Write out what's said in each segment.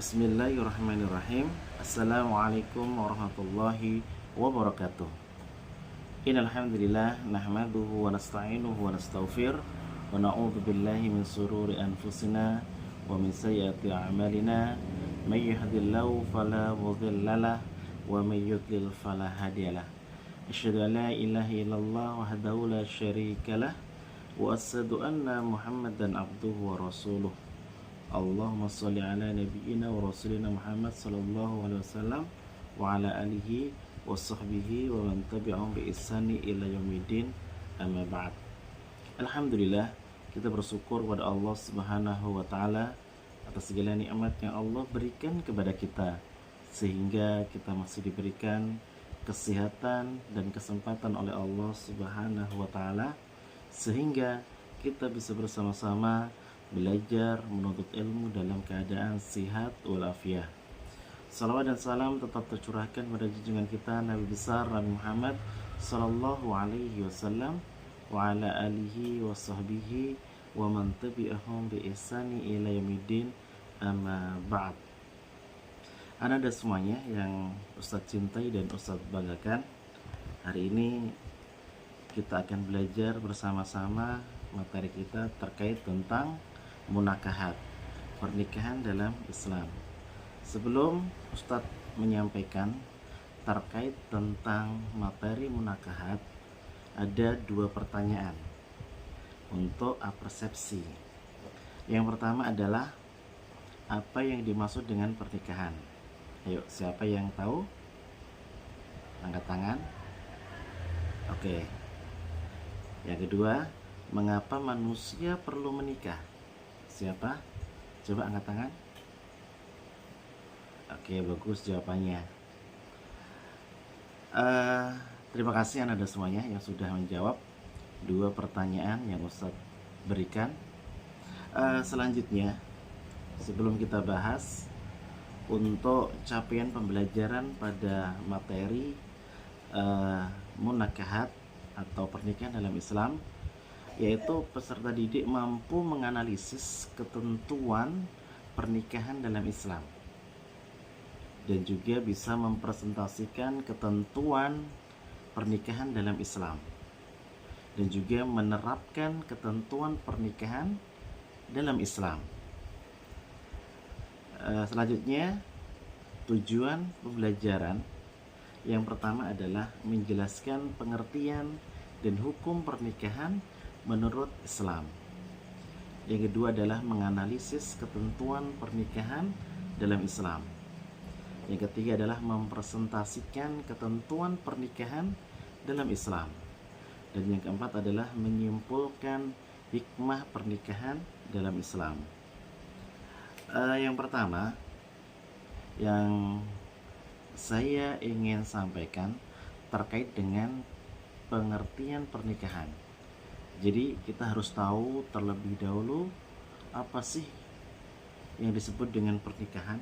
Bismillahirrahmanirrahim. Assalamualaikum warahmatullahi wabarakatuh. Innal hamdalillah nahmaduhu wa nasta'inuhu wa nastaghfir wa na'udzu billahi min sururi anfusina wa min sayyiati a'malina may yahdihillahu fala mudhillalah wa may yudlil fala hadiyalah. Asyhadu an la ilaha illallah wahdahu la syarikalah wa asyhadu anna Muhammadan abduhu wa rasuluh. Allahumma sholli ala nabiyyina wa rasulina Muhammad sallallahu alaihi wasallam wa ala alihi wa sahbihi wa man tabi'ahum bi ihsani ila yaumiddin, amma ba'd. Alhamdulillah, kita bersyukur kepada Allah Subhanahu wa taala atas segala nikmat yang Allah berikan kepada kita, sehingga kita masih diberikan kesehatan dan kesempatan oleh Allah Subhanahu wa taala, sehingga kita bisa bersama-sama belajar menuntut ilmu dalam keadaan sehat walafiat. Salawat dan salam tetap tercurahkan pada junjungan kita Nabi besar Nabi Muhammad sallallahu alaihi wasallam wa ala alihi wa sahbihi wa man tabi'ahum bi ihsani ila yaumiddin, amma ba'd. Anda semuanya yang Ustadz cintai dan Ustadz banggakan, hari ini kita akan belajar bersama-sama materi kita terkait tentang munakahat, pernikahan dalam Islam. Sebelum Ustadz menyampaikan terkait tentang materi munakahat, ada dua pertanyaan untuk persepsi. Yang pertama adalah, apa yang dimaksud dengan pernikahan? Ayo, siapa yang tahu? Angkat tangan. Oke. Yang kedua, mengapa manusia perlu menikah? Siapa? Coba angkat tangan. Oke, bagus jawabannya. Terima kasih Anda semuanya yang sudah menjawab dua pertanyaan yang Ustadz berikan. Selanjutnya, sebelum kita bahas untuk capaian pembelajaran pada materi munakahat atau pernikahan dalam Islam, yaitu peserta didik mampu menganalisis ketentuan pernikahan dalam Islam dan juga bisa mempresentasikan ketentuan pernikahan dalam Islam dan juga menerapkan ketentuan pernikahan dalam Islam. Selanjutnya, tujuan pembelajaran yang pertama adalah menjelaskan pengertian dan hukum pernikahan menurut Islam. Yang kedua adalah menganalisis ketentuan pernikahan dalam Islam. Yang ketiga adalah mempresentasikan ketentuan pernikahan dalam Islam. Dan yang keempat adalah menyimpulkan hikmah pernikahan dalam Islam. Yang pertama yang saya ingin sampaikan terkait dengan pengertian pernikahan. Jadi kita harus tahu terlebih dahulu apa sih yang disebut dengan pernikahan.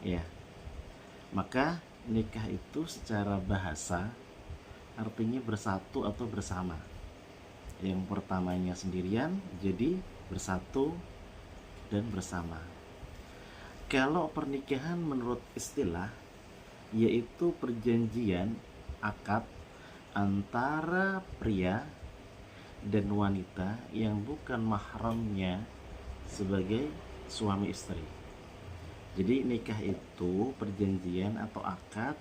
Ya, maka nikah itu secara bahasa artinya bersatu atau bersama. Yang pertamanya sendirian jadi bersatu dan bersama. Kalau pernikahan menurut istilah yaitu perjanjian akad antara pria dan wanita yang bukan mahramnya sebagai suami istri. Jadi nikah itu perjanjian atau akad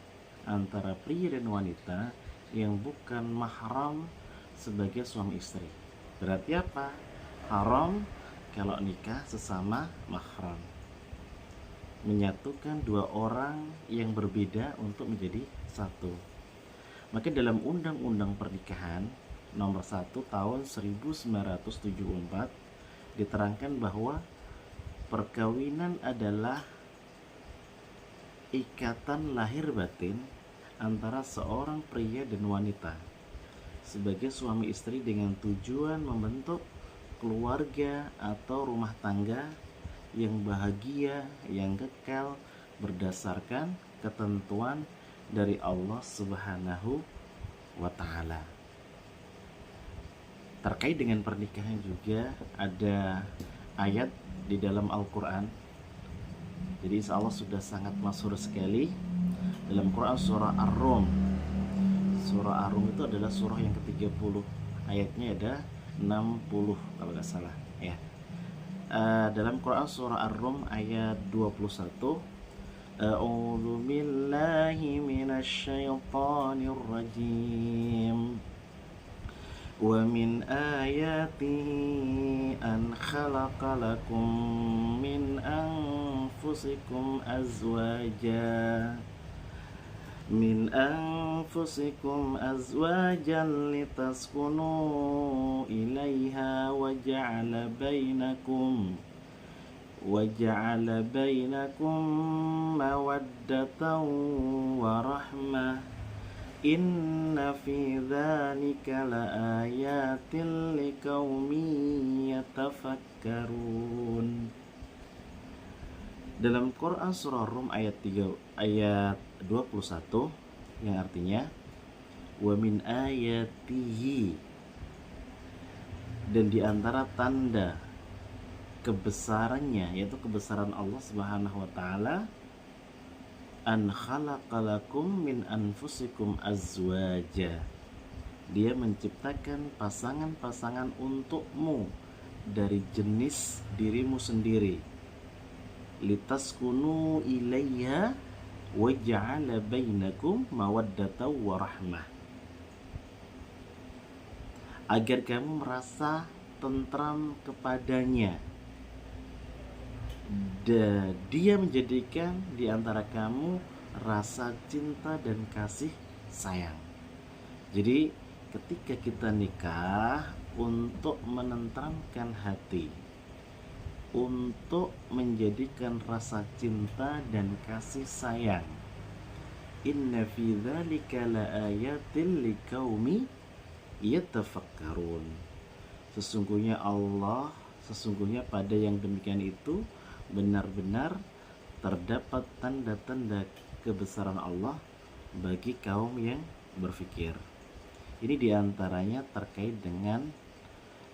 antara pria dan wanita yang bukan mahram sebagai suami istri. Berarti apa? Haram kalau nikah sesama mahram. Menyatukan dua orang yang berbeda untuk menjadi satu. Maka dalam Undang-Undang Pernikahan Nomor 1 Tahun 1974 diterangkan bahwa perkawinan adalah ikatan lahir batin antara seorang pria dan wanita sebagai suami istri dengan tujuan membentuk keluarga atau rumah tangga yang bahagia, yang kekal berdasarkan ketentuan dari Allah Subhanahu wa taala. Terkait dengan pernikahan juga ada ayat di dalam Al-Quran Jadi insya Allah sudah sangat masyhur sekali dalam Quran surah Ar-Rum. Surah Ar-Rum itu adalah surah yang ke-30. Ayatnya ada 60 kalau nggak salah ya. Dalam Quran surah Ar-Rum ayat 21, A'udzu billahi minasyaitonir rajim. Wa min ayatihi an khalaqa lakum min anfusikum azwajan litaskunu ilaiha wa ja'ala bainakum mawaddatan wa rahmah. Inna fi dzalika laayatin liqaumin yatafakkarun. Dalam Quran surah Rum ayat 21 yang artinya wa min ayatihi, dan di antara tanda kebesarannya, yaitu kebesaran Allah Subhanahu wa taala, an khalaqalakum min anfusikum azwaja, dia menciptakan pasangan-pasangan untukmu dari jenis dirimu sendiri, litaskunu ilayya wa ja'ala bainakum mawaddatan wa rahmah, agar kamu merasa tentram kepadanya. Dia menjadikan di antara kamu rasa cinta dan kasih sayang. Jadi ketika kita nikah untuk menenteramkan hati, untuk menjadikan rasa cinta dan kasih sayang. Inna fi dzalika laayatin liqaumi yatafakkarun. Sesungguhnya pada yang demikian itu benar-benar terdapat tanda-tanda kebesaran Allah bagi kaum yang berfikir. Ini diantaranya terkait dengan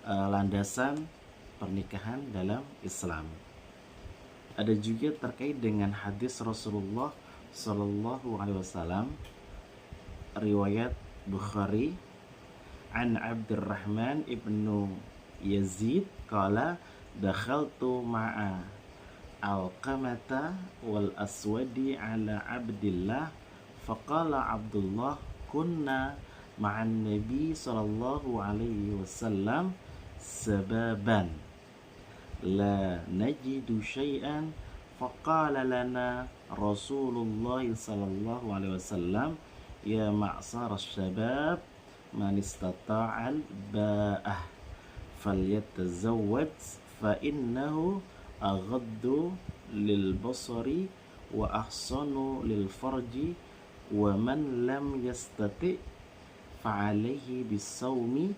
landasan pernikahan dalam Islam. Ada juga terkait dengan hadis Rasulullah Sallallahu Alaihi Wasallam, riwayat Bukhari, an Abdurrahman ibnu Yazid qala dakhaltu ma'a Alqamata wal Aswadi ala Abdillah faqala Abdullah kunna ma'an Nabi sallallahu alaihi wasallam sababan la najidu syai'an faqala lana Rasulullah sallallahu alaihi wasallam ya ma'sar syabab man istata'al ba'ah falyatazawwaj fa innahu aghaddu lil basari wa ahsanu lil farji wa man lam yastati fa alaihi bisawmi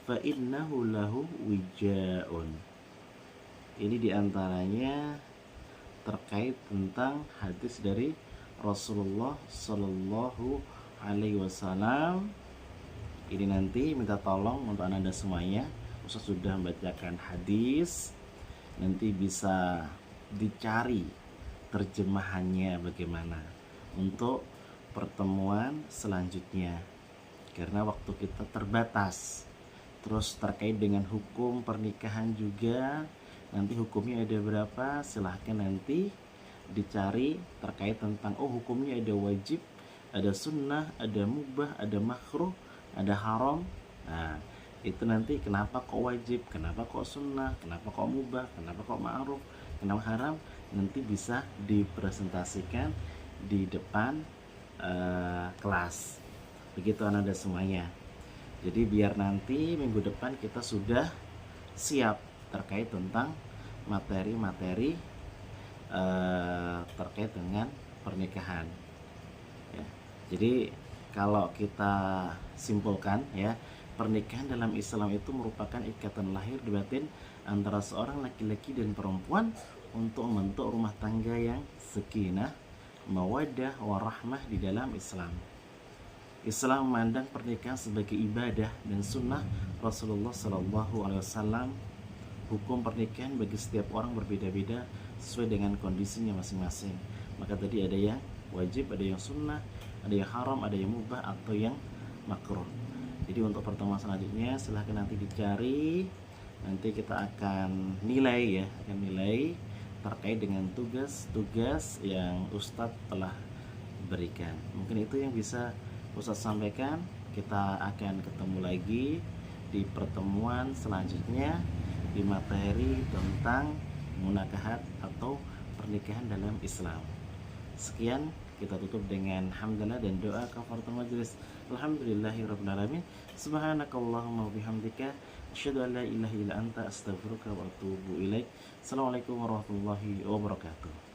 fa innahu lahu wijaun. Ini diantaranya terkait tentang hadis dari Rasulullah Sallallahu Alaihi Wasallam. Ini nanti minta tolong untuk anda semuanya, Ustaz sudah membacakan hadis, nanti bisa dicari terjemahannya bagaimana untuk pertemuan selanjutnya, karena waktu kita terbatas. Terus terkait dengan hukum pernikahan juga, nanti hukumnya ada berapa, silahkan nanti dicari terkait tentang hukumnya ada wajib, ada sunnah, ada mubah, ada makruh, ada haram. Nah itu nanti kenapa kok wajib, kenapa kok sunnah, kenapa kok mubah, kenapa kok ma'ruf, kenapa haram, nanti bisa dipresentasikan di depan kelas. Begitu anak-anak semuanya. Jadi biar nanti minggu depan kita sudah siap terkait tentang materi-materi terkait dengan pernikahan ya. Jadi kalau kita simpulkan ya, pernikahan dalam Islam itu merupakan ikatan lahir di batin antara seorang laki-laki dan perempuan untuk membentuk rumah tangga yang sakinah, mawaddah, warahmah di dalam Islam. Islam memandang pernikahan sebagai ibadah dan sunnah Rasulullah Sallallahu Alaihi Wasallam. Hukum pernikahan bagi setiap orang berbeda-beda sesuai dengan kondisinya masing-masing. Maka tadi ada yang wajib, ada yang sunnah, ada yang haram, ada yang mubah, atau yang makruh. Jadi untuk pertemuan selanjutnya silahkan nanti dicari, nanti kita akan nilai ya, akan nilai terkait dengan tugas-tugas yang Ustadz telah berikan. Mungkin itu yang bisa Ustadz sampaikan. Kita akan ketemu lagi di pertemuan selanjutnya di materi tentang munakahat atau pernikahan dalam Islam. Sekian, kita tutup dengan hamdalah dan doa kafaratul majelis. Alhamdulillahirabbil alamin. Subhanakallahumma wabihamdika asyhadu an la ilaha illa anta astaghfiruka wa atubu ilaik. Assalamualaikum warahmatullahi wabarakatuh.